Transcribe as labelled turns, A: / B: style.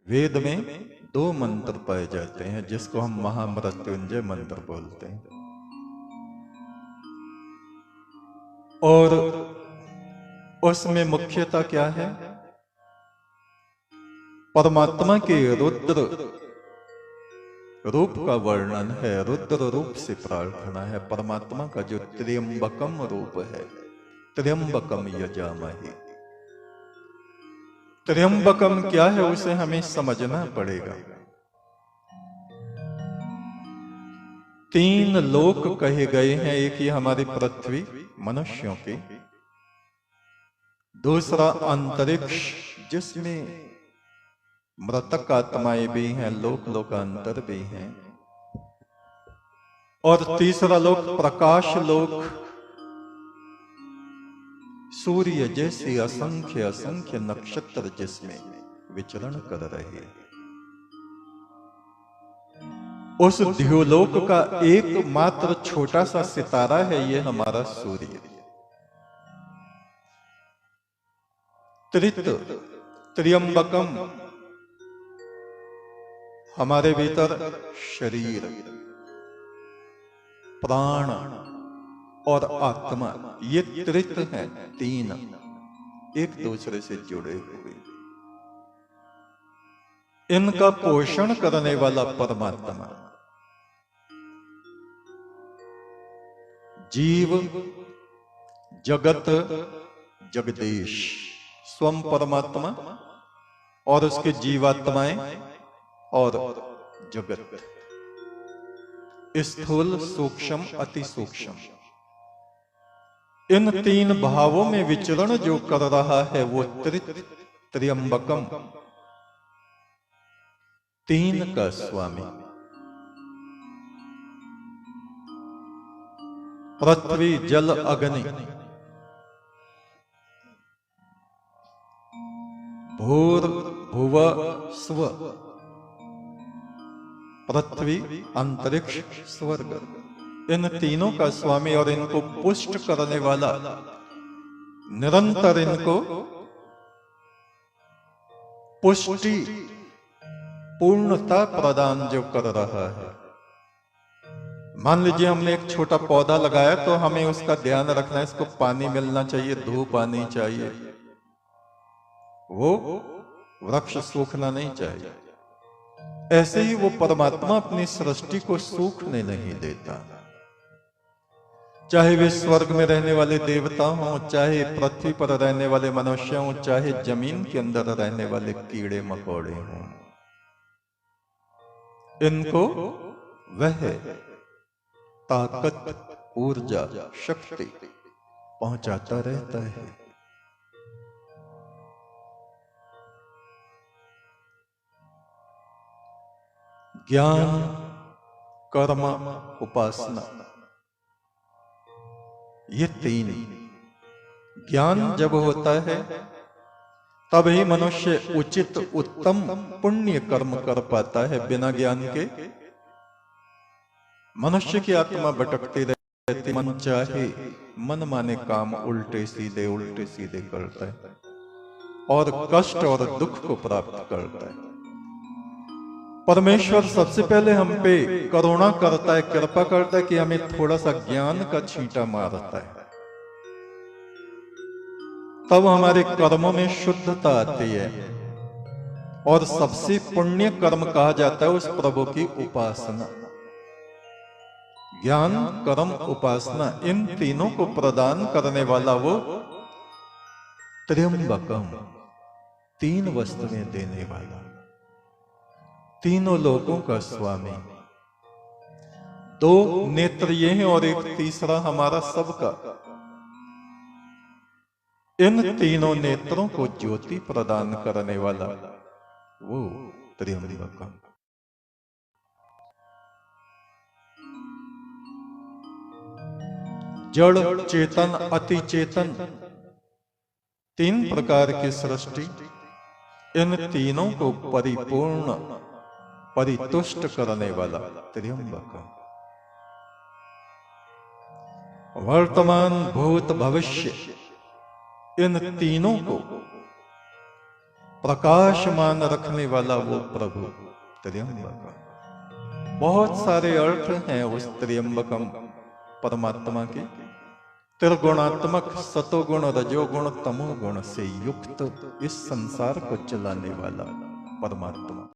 A: वेद में दो मंत्र पाए जाते हैं जिसको हम महामृत्युंजय मंत्र बोलते हैं। और उसमें मुख्यता क्या है? परमात्मा के रुद्र रूप का वर्णन है, रुद्र रूप से प्रार्थना है। परमात्मा का जो त्र्यंबकम रूप है, त्र्यंबकम यजामहे। त्र्यंबकम क्या है उसे हमें समझना पड़ेगा। तीन लोक कहे गए हैं, एक ही हमारी पृथ्वी मनुष्यों की, दूसरा अंतरिक्ष जिसमें मृतक आत्माएं भी हैं, लोक लोकांतर भी हैं, और तीसरा लोक प्रकाश लोक, सूर्य जैसे असंख्य असंख्य नक्षत्र जिसमें विचरण कर रहे हैं। उस द्युलोक का एकमात्र छोटा सा सितारा है ये हमारा सूर्य। त्रित त्र्यंबकम हमारे भीतर शरीर, प्राण और आत्मा, ये त्रित हैं, तीन एक दूसरे से जुड़े हुए। इनका पोषण करने वाला परमात्मा जीव, जगत, जगदीश, स्वयं परमात्मा और उसके जीवात्माएं और जगत, स्थूल, सूक्ष्म, अति सूक्ष्म, इन तीन भावों में विचरण जो कर रहा है वो त्र्यंबकम, तीन का स्वामी। पृथ्वी, जल, अग्नि, भूर भुव स्व, पृथ्वी, अंतरिक्ष, स्वर्ग, इन तीनों का स्वामी और इनको पुष्ट करने वाला, निरंतर इनको पुष्टि, पूर्णता प्रदान जो कर रहा है। मान लीजिए हमने एक छोटा पौधा लगाया तो हमें उसका ध्यान रखना है, इसको पानी मिलना चाहिए, धूप आनी चाहिए, वो वृक्ष सूखना नहीं चाहिए। ऐसे ही वो परमात्मा अपनी सृष्टि को सूखने नहीं देता। चाहे वे स्वर्ग में रहने वाले देवता हों, चाहे पृथ्वी पर रहने वाले मनुष्य हों, चाहे जमीन के अंदर रहने वाले कीड़े मकोड़े हों, इनको वह ताकत, ऊर्जा, शक्ति पहुंचाता रहता है। ज्ञान, कर्म, उपासना, ये तीन। ज्ञान जब होता है तभी मनुष्य उचित उत्तम पुण्य कर्म कर पाता है। बिना ज्ञान के मनुष्य की आत्मा भटकती रहती, मन चाहे मन माने काम उल्टे सीधे करता है और कष्ट और दुख को प्राप्त करता है। परमेश्वर सबसे पहले हम पे करुणा करता है, कृपा करता है कि हमें थोड़ा सा ज्ञान का छींटा मारता है, तब हमारे कर्मों में शुद्धता आती है। और सबसे पुण्य कर्म कहा जाता है उस प्रभु की उपासना। ज्ञान, कर्म, उपासना, इन तीनों को प्रदान करने वाला वो त्र्यंबकम, तीन वस्तुएं देने वाला, तीनों लोगों का स्वामी। दो नेत्र ये हैं और एक तीसरा हमारा सबका। इन तीनों नेत्रों को ज्योति प्रदान करने वाला वो त्र्यंबकम। जड़, चेतन, अति चेतन, तीन प्रकार की सृष्टि, इन तीनों को परिपूर्ण, परितुष्ट करने वाला त्र्यंबकम। वर्तमान, भूत, भविष्य, इन तीनों को प्रकाशमान रखने वाला वो प्रभु त्र्यंबक। बहुत सारे अर्थ हैं उस त्र्यंबकम परमात्मा के। त्रिगुणात्मक सतोगुण रजोगुण तमोगुण से युक्त इस संसार को चलाने वाला परमात्मा।